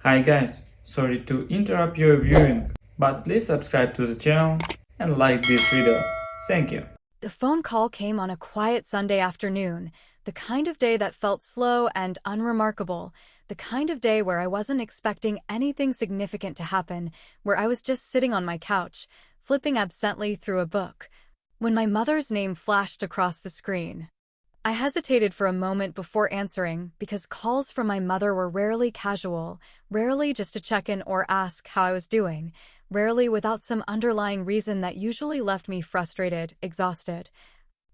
Hi guys, sorry to interrupt your viewing, but please subscribe to the channel and like this video. Thank you. The phone call came on a quiet Sunday afternoon, the kind of day that felt slow and unremarkable, the kind of day where I wasn't expecting anything significant to happen, where I was just sitting on my couch, flipping absently through a book, when my mother's name flashed across the screen. I hesitated for a moment before answering because calls from my mother were rarely casual, rarely just to check in or ask how I was doing, rarely without some underlying reason that usually left me frustrated, exhausted,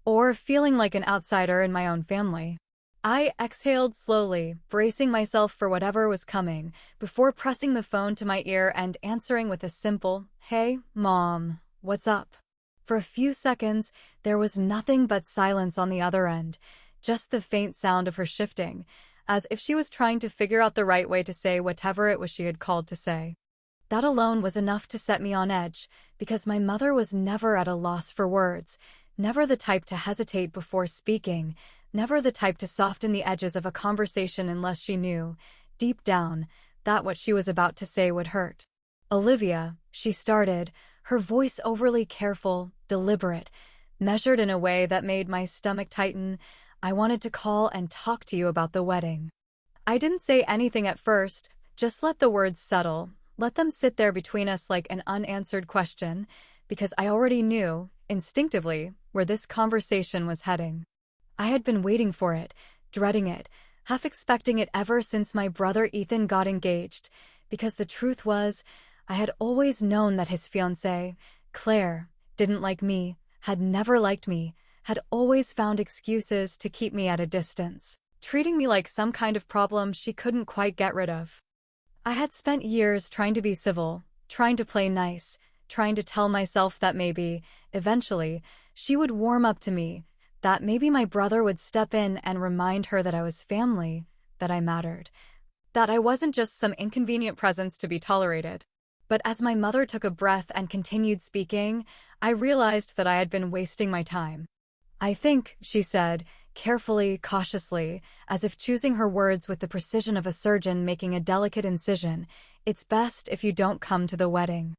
or feeling like an outsider in my own family. I exhaled slowly, bracing myself for whatever was coming, before pressing the phone to my ear and answering with a simple, "Hey, Mom, what's up?" For a few seconds, there was nothing but silence on the other end, just the faint sound of her shifting, as if she was trying to figure out the right way to say whatever it was she had called to say. That alone was enough to set me on edge, because my mother was never at a loss for words, never the type to hesitate before speaking, never the type to soften the edges of a conversation unless she knew, deep down, that what she was about to say would hurt. "Olivia," she started, her voice overly careful, deliberate, measured in a way that made my stomach tighten. "I wanted to call and talk to you about the wedding." I didn't say anything at first, just let the words settle, let them sit there between us like an unanswered question, because I already knew, instinctively, where this conversation was heading. I had been waiting for it, dreading it, half expecting it ever since my brother Ethan got engaged, because the truth was, I had always known that his fiancée, Claire, didn't like me, had never liked me, had always found excuses to keep me at a distance, treating me like some kind of problem she couldn't quite get rid of. I had spent years trying to be civil, trying to play nice, trying to tell myself that maybe, eventually, she would warm up to me, that maybe my brother would step in and remind her that I was family, that I mattered, that I wasn't just some inconvenient presence to be tolerated. But as my mother took a breath and continued speaking, I realized that I had been wasting my time. "I think," she said, carefully, cautiously, as if choosing her words with the precision of a surgeon making a delicate incision, "it's best if you don't come to the wedding."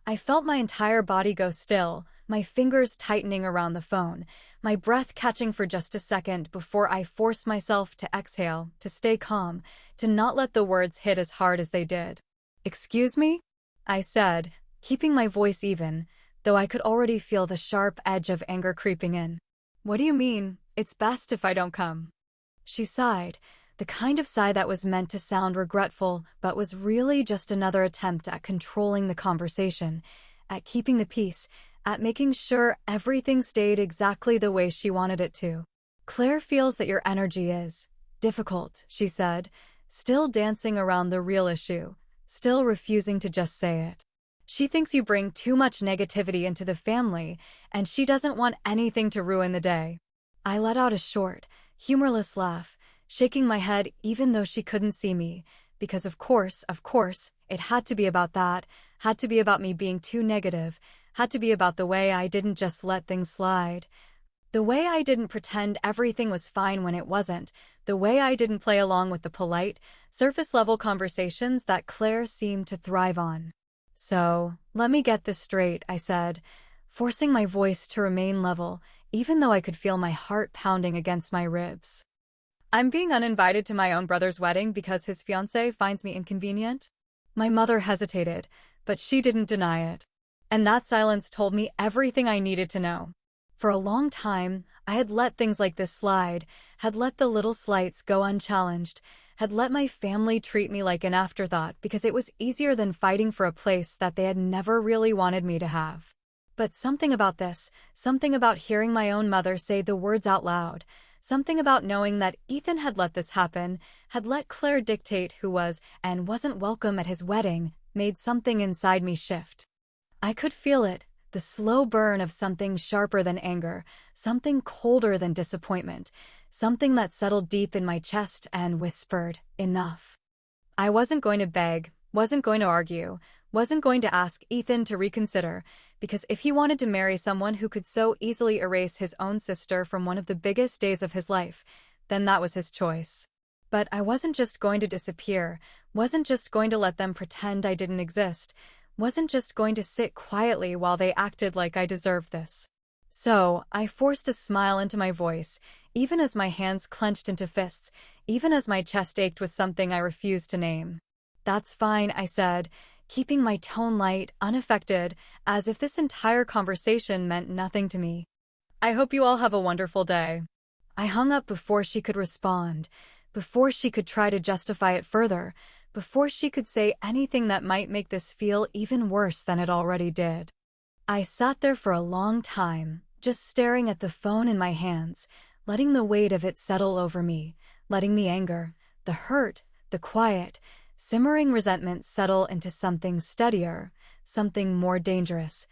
I felt my entire body go still, my fingers tightening around the phone, my breath catching for just a second before I forced myself to exhale, to stay calm, to not let the words hit as hard as they did. "Excuse me?" I said, keeping my voice even, though I could already feel the sharp edge of anger creeping in. "What do you mean, it's best if I don't come?" She sighed, the kind of sigh that was meant to sound regretful but was really just another attempt at controlling the conversation, at keeping the peace, at making sure everything stayed exactly the way she wanted it to. "Claire feels that your energy is difficult," she said, still dancing around the real issue, still refusing to just say it. "She thinks you bring too much negativity into the family, and she doesn't want anything to ruin the day." I let out a short, humorless laugh, shaking my head even though she couldn't see me, because of course, it had to be about that, had to be about me being too negative, had to be about the way I didn't just let things slide. The way I didn't pretend everything was fine when it wasn't, the way I didn't play along with the polite, surface-level conversations that Claire seemed to thrive on. "So, let me get this straight," I said, forcing my voice to remain level, even though I could feel my heart pounding against my ribs. "I'm being uninvited to my own brother's wedding because his fiancée finds me inconvenient?" My mother hesitated, but she didn't deny it. And that silence told me everything I needed to know. For a long time, I had let things like this slide, had let the little slights go unchallenged, had let my family treat me like an afterthought because it was easier than fighting for a place that they had never really wanted me to have. But something about this, something about hearing my own mother say the words out loud, something about knowing that Ethan had let this happen, had let Claire dictate who was and wasn't welcome at his wedding, made something inside me shift. I could feel it, the slow burn of something sharper than anger, something colder than disappointment, something that settled deep in my chest and whispered, "Enough." I wasn't going to beg, wasn't going to argue, wasn't going to ask Ethan to reconsider, because if he wanted to marry someone who could so easily erase his own sister from one of the biggest days of his life, then that was his choice. But I wasn't just going to disappear, wasn't just going to let them pretend I didn't exist, wasn't just going to sit quietly while they acted like I deserved this. So, I forced a smile into my voice, even as my hands clenched into fists, even as my chest ached with something I refused to name. "That's fine," I said, keeping my tone light, unaffected, as if this entire conversation meant nothing to me. "I hope you all have a wonderful day." I hung up before she could respond, before she could try to justify it further, before she could say anything that might make this feel even worse than it already did. I sat there for a long time, just staring at the phone in my hands, letting the weight of it settle over me, letting the anger, the hurt, the quiet, simmering resentment settle into something steadier, something more dangerous,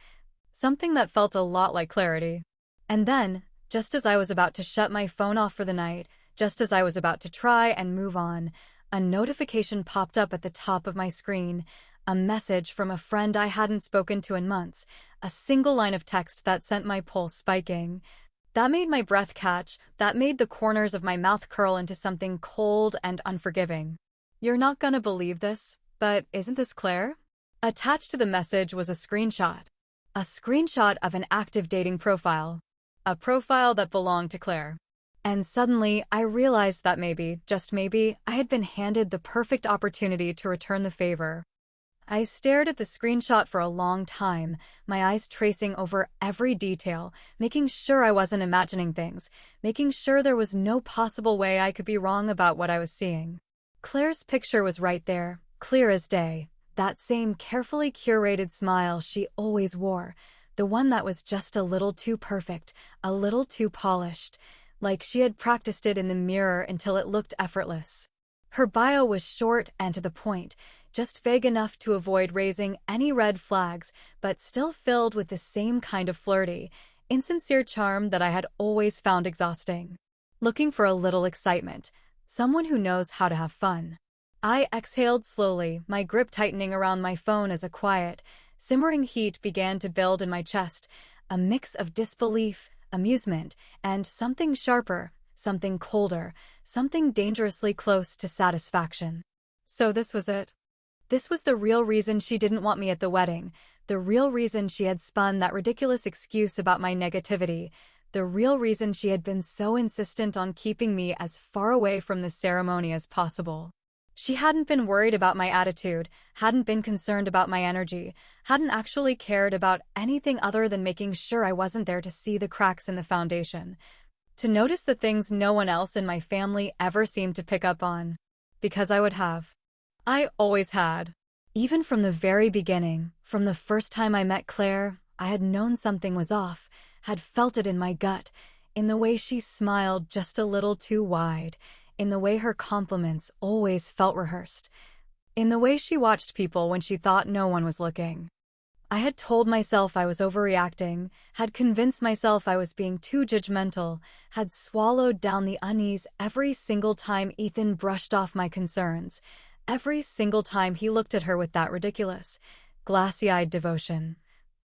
something that felt a lot like clarity. And then, just as I was about to shut my phone off for the night, just as I was about to try and move on, a notification popped up at the top of my screen, a message from a friend I hadn't spoken to in months, a single line of text that sent my pulse spiking. That made my breath catch, that made the corners of my mouth curl into something cold and unforgiving. "You're not gonna believe this, but isn't this Claire?" Attached to the message was a screenshot. A screenshot of an active dating profile. A profile that belonged to Claire. And suddenly, I realized that maybe, just maybe, I had been handed the perfect opportunity to return the favor. I stared at the screenshot for a long time, my eyes tracing over every detail, making sure I wasn't imagining things, making sure there was no possible way I could be wrong about what I was seeing. Claire's picture was right there, clear as day, that same carefully curated smile she always wore, the one that was just a little too perfect, a little too polished, like she had practiced it in the mirror until it looked effortless. Her bio was short and to the point, just vague enough to avoid raising any red flags, but still filled with the same kind of flirty, insincere charm that I had always found exhausting. Looking for a little excitement, someone who knows how to have fun. I exhaled slowly, my grip tightening around my phone as a quiet, simmering heat began to build in my chest, a mix of disbelief, amusement, and something sharper, something colder, something dangerously close to satisfaction. So this was it. This was the real reason she didn't want me at the wedding, the real reason she had spun that ridiculous excuse about my negativity, the real reason she had been so insistent on keeping me as far away from the ceremony as possible. She hadn't been worried about my attitude, hadn't been concerned about my energy, hadn't actually cared about anything other than making sure I wasn't there to see the cracks in the foundation, to notice the things no one else in my family ever seemed to pick up on. Because I would have. I always had. Even from the very beginning, from the first time I met Claire, I had known something was off, had felt it in my gut, in the way she smiled just a little too wide, in the way her compliments always felt rehearsed, in the way she watched people when she thought no one was looking. I had told myself I was overreacting, had convinced myself I was being too judgmental, had swallowed down the unease every single time Ethan brushed off my concerns, every single time he looked at her with that ridiculous, glassy-eyed devotion.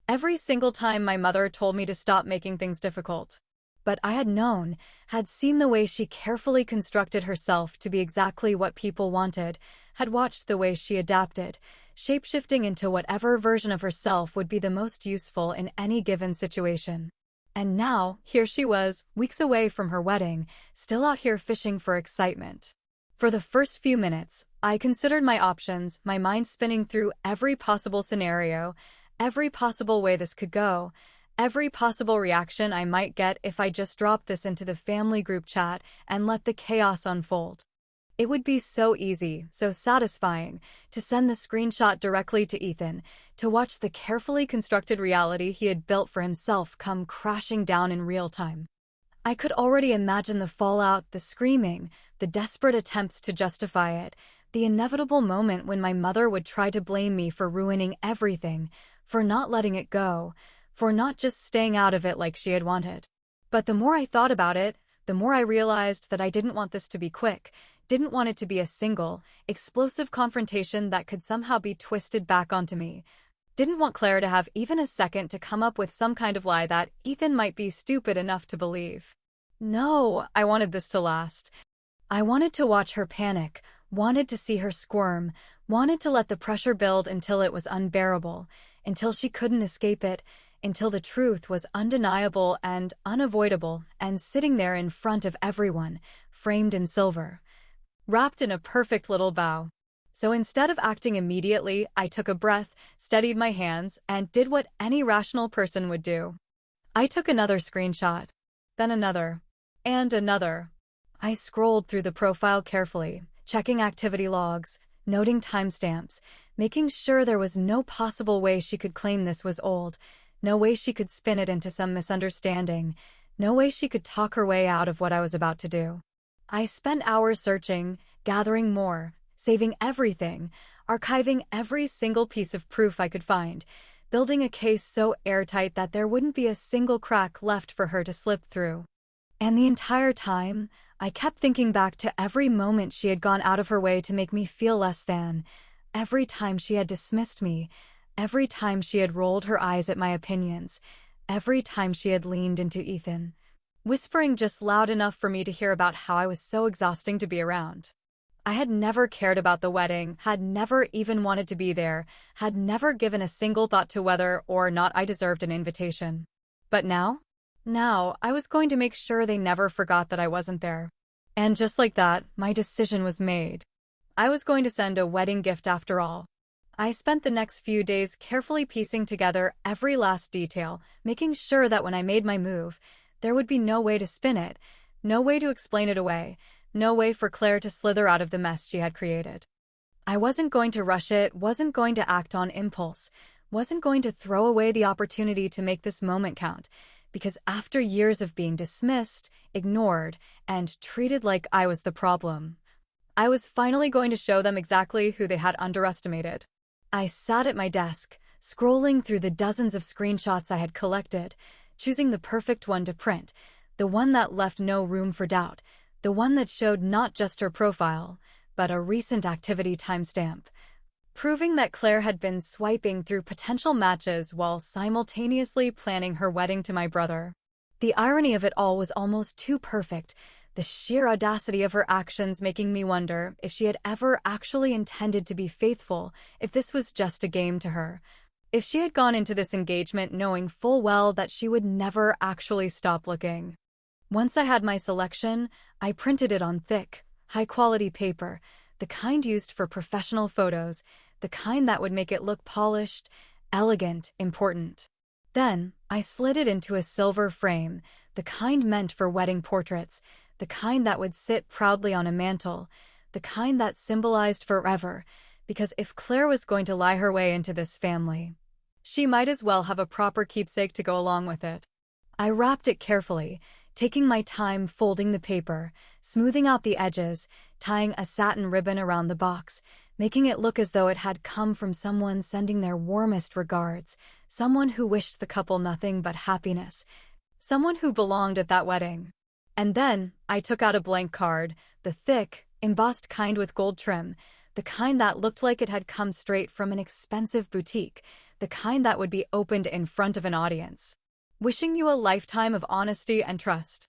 Every single time my mother told me to stop making things difficult. But I had known, had seen the way she carefully constructed herself to be exactly what people wanted, had watched the way she adapted, shape-shifting into whatever version of herself would be the most useful in any given situation. And now, here she was, weeks away from her wedding, still out here fishing for excitement. For the first few minutes, I considered my options, my mind spinning through every possible scenario, every possible way this could go, every possible reaction I might get if I just dropped this into the family group chat and let the chaos unfold. It would be so easy, so satisfying, to send the screenshot directly to Ethan, to watch the carefully constructed reality he had built for himself come crashing down in real time. I could already imagine the fallout, the screaming, the desperate attempts to justify it, the inevitable moment when my mother would try to blame me for ruining everything, for not letting it go, for not just staying out of it like she had wanted. But the more I thought about it, the more I realized that I didn't want this to be quick, didn't want it to be a single, explosive confrontation that could somehow be twisted back onto me. Didn't want Claire to have even a second to come up with some kind of lie that Ethan might be stupid enough to believe. No, I wanted this to last. I wanted to watch her panic, wanted to see her squirm, wanted to let the pressure build until it was unbearable, until she couldn't escape it, until the truth was undeniable and unavoidable and sitting there in front of everyone, framed in silver, wrapped in a perfect little bow. So instead of acting immediately, I took a breath, steadied my hands, and did what any rational person would do. I took another screenshot, then another, and another. I scrolled through the profile carefully, checking activity logs, noting timestamps, making sure there was no possible way she could claim this was old, no way she could spin it into some misunderstanding, no way she could talk her way out of what I was about to do. I spent hours searching, gathering more, saving everything, archiving every single piece of proof I could find, building a case so airtight that there wouldn't be a single crack left for her to slip through. And the entire time, I kept thinking back to every moment she had gone out of her way to make me feel less than, every time she had dismissed me, every time she had rolled her eyes at my opinions, every time she had leaned into Ethan, whispering just loud enough for me to hear about how I was so exhausting to be around. I had never cared about the wedding, had never even wanted to be there, had never given a single thought to whether or not I deserved an invitation. But now I was going to make sure they never forgot that I wasn't there. And just like that, my decision was made. I was going to send a wedding gift after all. I spent the next few days carefully piecing together every last detail, making sure that when I made my move, there would be no way to spin it, no way to explain it away, no way for Claire to slither out of the mess she had created. I wasn't going to rush it, wasn't going to act on impulse, wasn't going to throw away the opportunity to make this moment count, because after years of being dismissed, ignored, and treated like I was the problem, I was finally going to show them exactly who they had underestimated. I sat at my desk, scrolling through the dozens of screenshots I had collected, choosing the perfect one to print, the one that left no room for doubt, the one that showed not just her profile, but a recent activity timestamp, proving that Claire had been swiping through potential matches while simultaneously planning her wedding to my brother. The irony of it all was almost too perfect, the sheer audacity of her actions making me wonder if she had ever actually intended to be faithful, if this was just a game to her, if she had gone into this engagement knowing full well that she would never actually stop looking. Once I had my selection, I printed it on thick, high-quality paper, the kind used for professional photos, the kind that would make it look polished, elegant, important. Then, I slid it into a silver frame, the kind meant for wedding portraits, the kind that would sit proudly on a mantle, the kind that symbolized forever, because if Claire was going to lie her way into this family, she might as well have a proper keepsake to go along with it. I wrapped it carefully, taking my time folding the paper, smoothing out the edges, tying a satin ribbon around the box, making it look as though it had come from someone sending their warmest regards, someone who wished the couple nothing but happiness, someone who belonged at that wedding. And then, I took out a blank card, the thick, embossed kind with gold trim, the kind that looked like it had come straight from an expensive boutique, the kind that would be opened in front of an audience. Wishing you a lifetime of honesty and trust.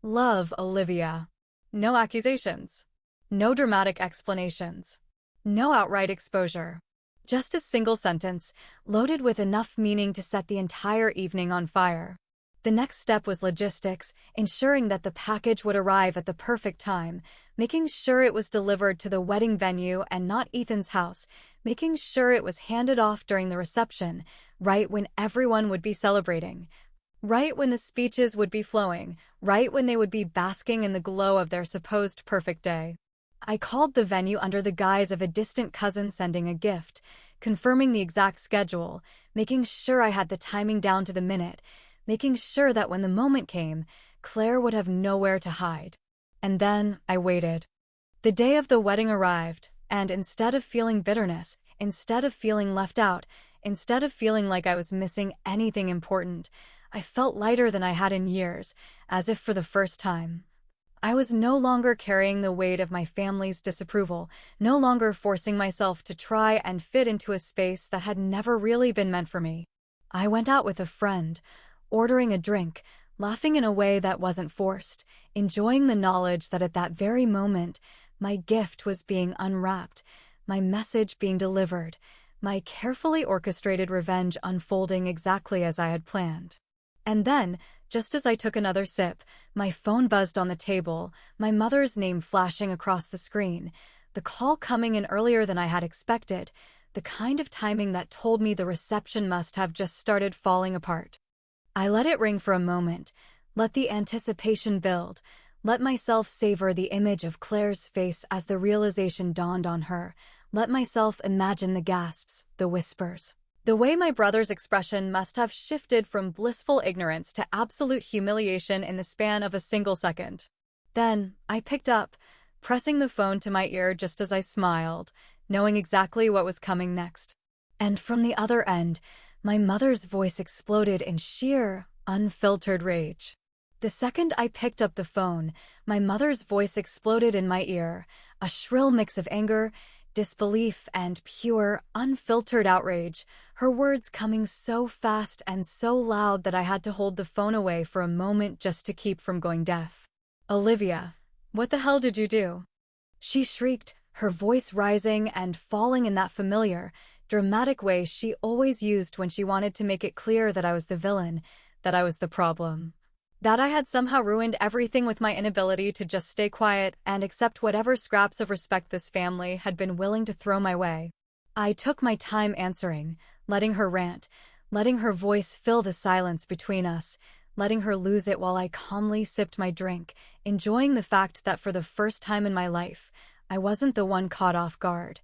Love, Olivia. No accusations. No dramatic explanations. No outright exposure. Just a single sentence, loaded with enough meaning to set the entire evening on fire. The next step was logistics, ensuring that the package would arrive at the perfect time, making sure it was delivered to the wedding venue and not Ethan's house, making sure it was handed off during the reception, right when everyone would be celebrating. Right when the speeches would be flowing, right when they would be basking in the glow of their supposed perfect day. I called the venue under the guise of a distant cousin sending a gift, confirming the exact schedule, making sure I had the timing down to the minute, making sure that when the moment came, Claire would have nowhere to hide. And then I waited. The day of the wedding arrived, and instead of feeling bitterness, instead of feeling left out, instead of feeling like I was missing anything important, I felt lighter than I had in years, as if for the first time. I was no longer carrying the weight of my family's disapproval, no longer forcing myself to try and fit into a space that had never really been meant for me. I went out with a friend, ordering a drink, laughing in a way that wasn't forced, enjoying the knowledge that at that very moment, my gift was being unwrapped, my message being delivered, my carefully orchestrated revenge unfolding exactly as I had planned. And then, just as I took another sip, my phone buzzed on the table, my mother's name flashing across the screen, the call coming in earlier than I had expected, the kind of timing that told me the reception must have just started falling apart. I let it ring for a moment, let the anticipation build, let myself savor the image of Claire's face as the realization dawned on her, let myself imagine the gasps, the whispers. The way my brother's expression must have shifted from blissful ignorance to absolute humiliation in the span of a single second. Then, I picked up, pressing the phone to my ear just as I smiled, knowing exactly what was coming next. And from the other end, my mother's voice exploded in sheer, unfiltered rage. The second I picked up the phone, my mother's voice exploded in my ear, a shrill mix of anger, disbelief, and pure, unfiltered outrage, her words coming so fast and so loud that I had to hold the phone away for a moment just to keep from going deaf. "Olivia, what the hell did you do?" She shrieked, her voice rising and falling in that familiar, dramatic way she always used when she wanted to make it clear that I was the villain, that I was the problem. That I had somehow ruined everything with my inability to just stay quiet and accept whatever scraps of respect this family had been willing to throw my way. I took my time answering, letting her rant, letting her voice fill the silence between us, letting her lose it while I calmly sipped my drink, enjoying the fact that for the first time in my life, I wasn't the one caught off guard.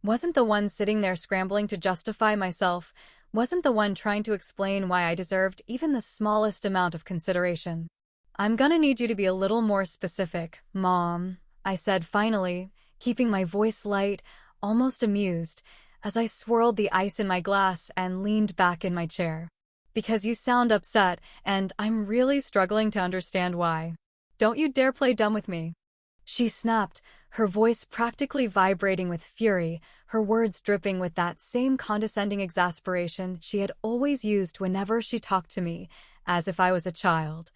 Wasn't the one sitting there scrambling to justify myself, wasn't the one trying to explain why I deserved even the smallest amount of consideration. "I'm gonna need you to be a little more specific, Mom," I said finally, keeping my voice light, almost amused, as I swirled the ice in my glass and leaned back in my chair. "Because you sound upset, and I'm really struggling to understand why. Don't you dare play dumb with me." She snapped, her voice practically vibrating with fury, her words dripping with that same condescending exasperation she had always used whenever she talked to me, as if I was a child.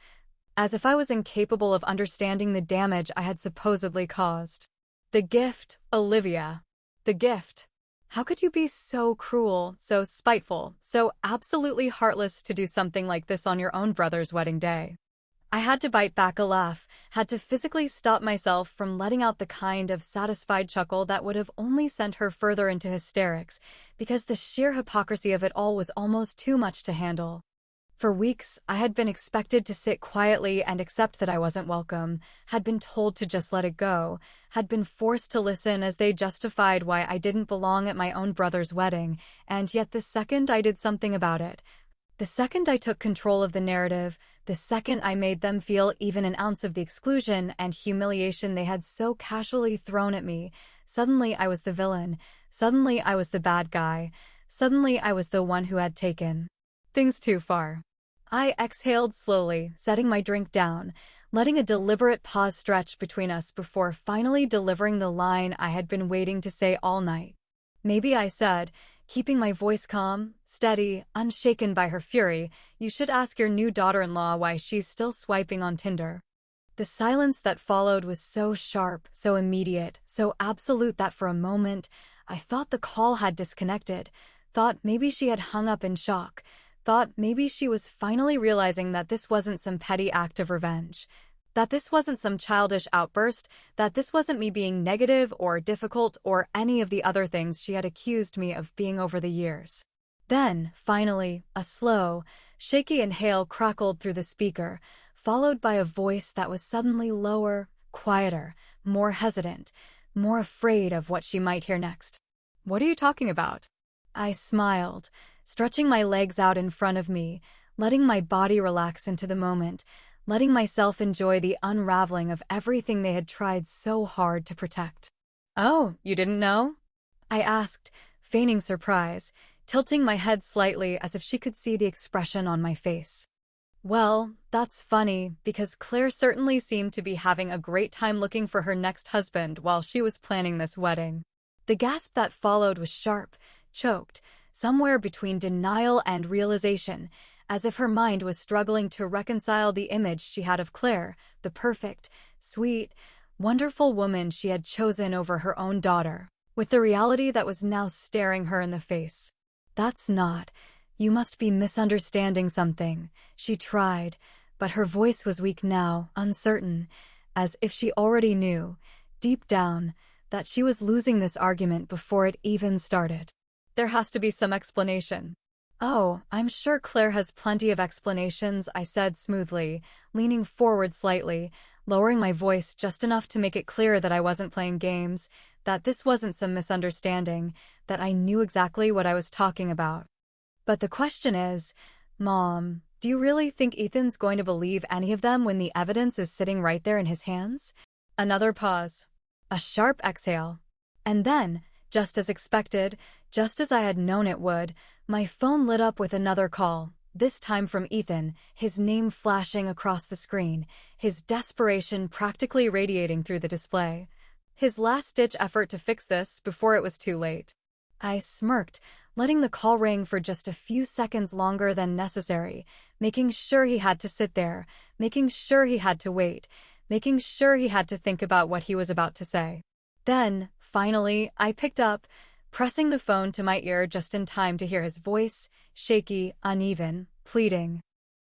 As if I was incapable of understanding the damage I had supposedly caused. "The gift, Olivia. The gift. How could you be so cruel, so spiteful, so absolutely heartless to do something like this on your own brother's wedding day?" I had to bite back a laugh, had to physically stop myself from letting out the kind of satisfied chuckle that would have only sent her further into hysterics, because the sheer hypocrisy of it all was almost too much to handle. For weeks, I had been expected to sit quietly and accept that I wasn't welcome, had been told to just let it go, had been forced to listen as they justified why I didn't belong at my own brother's wedding, and yet the second I did something about it, the second I took control of the narrative, the second I made them feel even an ounce of the exclusion and humiliation they had so casually thrown at me, suddenly I was the villain, suddenly I was the bad guy, suddenly I was the one who had taken things too far. I exhaled slowly, setting my drink down, letting a deliberate pause stretch between us before finally delivering the line I had been waiting to say all night. "Maybe," I said, keeping my voice calm, steady, unshaken by her fury, "you should ask your new daughter-in-law why she's still swiping on Tinder." The silence that followed was so sharp, so immediate, so absolute that for a moment, I thought the call had disconnected, thought maybe she had hung up in shock, thought maybe she was finally realizing that this wasn't some petty act of revenge. That this wasn't some childish outburst, that this wasn't me being negative or difficult or any of the other things she had accused me of being over the years. Then, finally, a slow, shaky inhale crackled through the speaker, followed by a voice that was suddenly lower, quieter, more hesitant, more afraid of what she might hear next. "What are you talking about?" I smiled, stretching my legs out in front of me, letting my body relax into the moment, letting myself enjoy the unraveling of everything they had tried so hard to protect. "Oh, you didn't know?" I asked, feigning surprise, tilting my head slightly as if she could see the expression on my face. "Well, that's funny, because Claire certainly seemed to be having a great time looking for her next husband while she was planning this wedding." The gasp that followed was sharp, choked, somewhere between denial and realization, as if her mind was struggling to reconcile the image she had of Claire, the perfect, sweet, wonderful woman she had chosen over her own daughter, with the reality that was now staring her in the face. "That's not. You must be misunderstanding something," she tried, but her voice was weak now, uncertain, as if she already knew, deep down, that she was losing this argument before it even started. "There has to be some explanation." "Oh, I'm sure Claire has plenty of explanations," I said smoothly, leaning forward slightly, lowering my voice just enough to make it clear that I wasn't playing games, that this wasn't some misunderstanding, that I knew exactly what I was talking about. "But the question is, Mom, do you really think Ethan's going to believe any of them when the evidence is sitting right there in his hands?" Another pause. A sharp exhale. And then, just as expected, just as I had known it would, my phone lit up with another call, this time from Ethan, his name flashing across the screen, his desperation practically radiating through the display. His last-ditch effort to fix this before it was too late. I smirked, letting the call ring for just a few seconds longer than necessary, making sure he had to sit there, making sure he had to wait, making sure he had to think about what he was about to say. Then, finally, I picked up, pressing the phone to my ear just in time to hear his voice, shaky, uneven, pleading.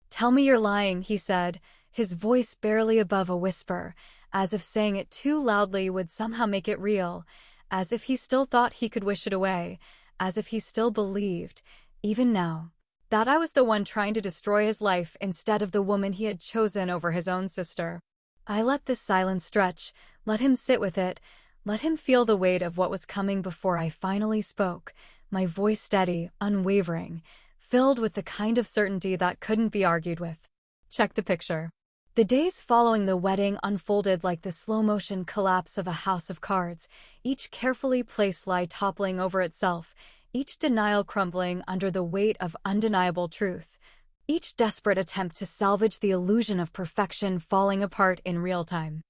"Tell me you're lying," he said, his voice barely above a whisper, as if saying it too loudly would somehow make it real, as if he still thought he could wish it away, as if he still believed, even now, that I was the one trying to destroy his life instead of the woman he had chosen over his own sister. I let this silence stretch, let him sit with it, let him feel the weight of what was coming before I finally spoke, my voice steady, unwavering, filled with the kind of certainty that couldn't be argued with. Check the picture. The days following the wedding unfolded like the slow-motion collapse of a house of cards, each carefully placed lie toppling over itself, each denial crumbling under the weight of undeniable truth, each desperate attempt to salvage the illusion of perfection falling apart in real time.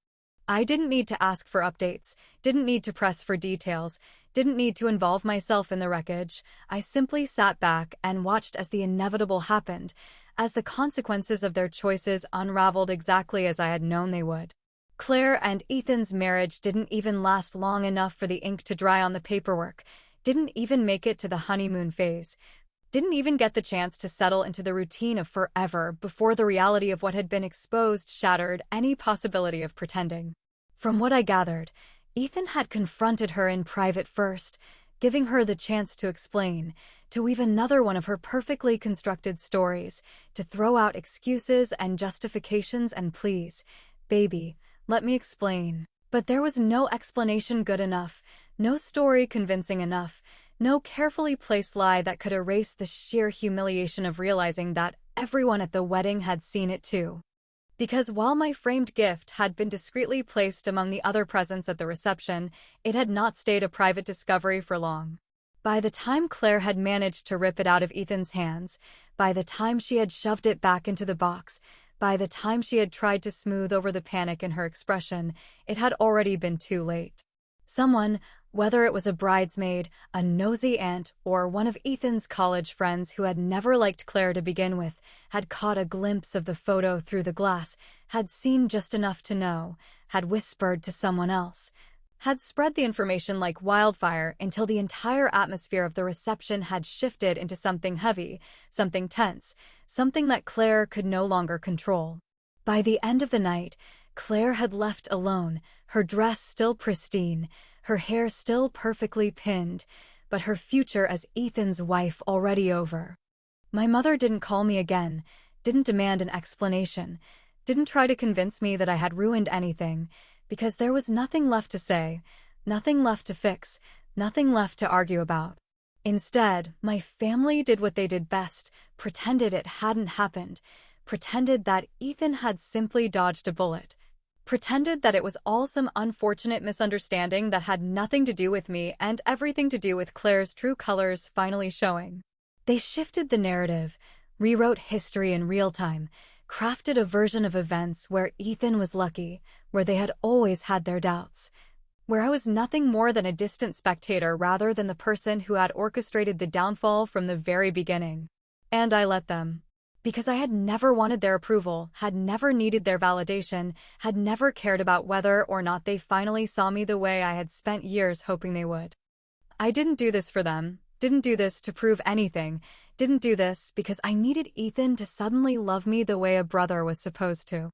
I didn't need to ask for updates, didn't need to press for details, didn't need to involve myself in the wreckage. I simply sat back and watched as the inevitable happened, as the consequences of their choices unraveled exactly as I had known they would. Claire and Ethan's marriage didn't even last long enough for the ink to dry on the paperwork, didn't even make it to the honeymoon phase, didn't even get the chance to settle into the routine of forever before the reality of what had been exposed shattered any possibility of pretending. From what I gathered, Ethan had confronted her in private first, giving her the chance to explain, to weave another one of her perfectly constructed stories, to throw out excuses and justifications and pleas. "Baby, let me explain." But there was no explanation good enough, no story convincing enough, no carefully placed lie that could erase the sheer humiliation of realizing that everyone at the wedding had seen it too. Because while my framed gift had been discreetly placed among the other presents at the reception, it had not stayed a private discovery for long. By the time Claire had managed to rip it out of Ethan's hands, by the time she had shoved it back into the box, by the time she had tried to smooth over the panic in her expression, it had already been too late. Someone, whether it was a bridesmaid, a nosy aunt, or one of Ethan's college friends who had never liked Claire to begin with, had caught a glimpse of the photo through the glass, had seen just enough to know, had whispered to someone else, had spread the information like wildfire until the entire atmosphere of the reception had shifted into something heavy, something tense, something that Claire could no longer control. By the end of the night, Claire had left alone, her dress still pristine, her hair still perfectly pinned, but her future as Ethan's wife already over. My mother didn't call me again, didn't demand an explanation, didn't try to convince me that I had ruined anything, because there was nothing left to say, nothing left to fix, nothing left to argue about. Instead, my family did what they did best, pretended it hadn't happened, pretended that Ethan had simply dodged a bullet, pretended that it was all some unfortunate misunderstanding that had nothing to do with me and everything to do with Claire's true colors finally showing. They shifted the narrative, rewrote history in real time, crafted a version of events where Ethan was lucky, where they had always had their doubts, where I was nothing more than a distant spectator rather than the person who had orchestrated the downfall from the very beginning. And I let them. Because I had never wanted their approval, had never needed their validation, had never cared about whether or not they finally saw me the way I had spent years hoping they would. I didn't do this for them, didn't do this to prove anything, didn't do this because I needed Ethan to suddenly love me the way a brother was supposed to.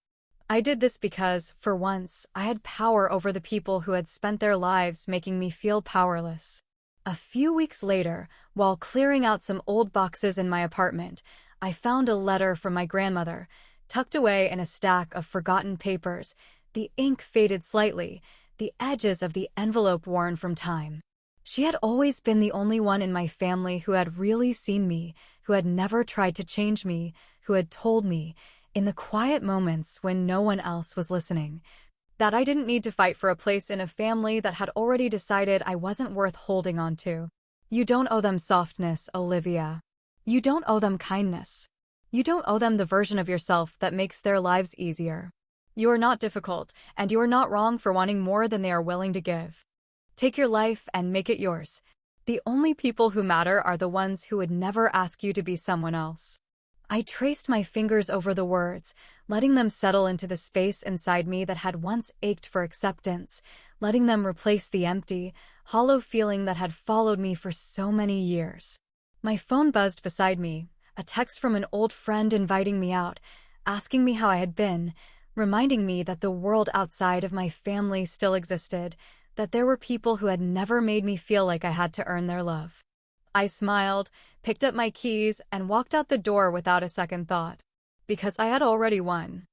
I did this because, for once, I had power over the people who had spent their lives making me feel powerless. A few weeks later, while clearing out some old boxes in my apartment, I found a letter from my grandmother, tucked away in a stack of forgotten papers. The ink faded slightly, the edges of the envelope worn from time. She had always been the only one in my family who had really seen me, who had never tried to change me, who had told me, in the quiet moments when no one else was listening, that I didn't need to fight for a place in a family that had already decided I wasn't worth holding on to. You don't owe them softness, Olivia. You don't owe them kindness. You don't owe them the version of yourself that makes their lives easier. You are not difficult, and you are not wrong for wanting more than they are willing to give. Take your life and make it yours. The only people who matter are the ones who would never ask you to be someone else. I traced my fingers over the words, letting them settle into the space inside me that had once ached for acceptance, letting them replace the empty, hollow feeling that had followed me for so many years. My phone buzzed beside me, a text from an old friend inviting me out, asking me how I had been, reminding me that the world outside of my family still existed, that there were people who had never made me feel like I had to earn their love. I smiled, picked up my keys, and walked out the door without a second thought. Because I had already won.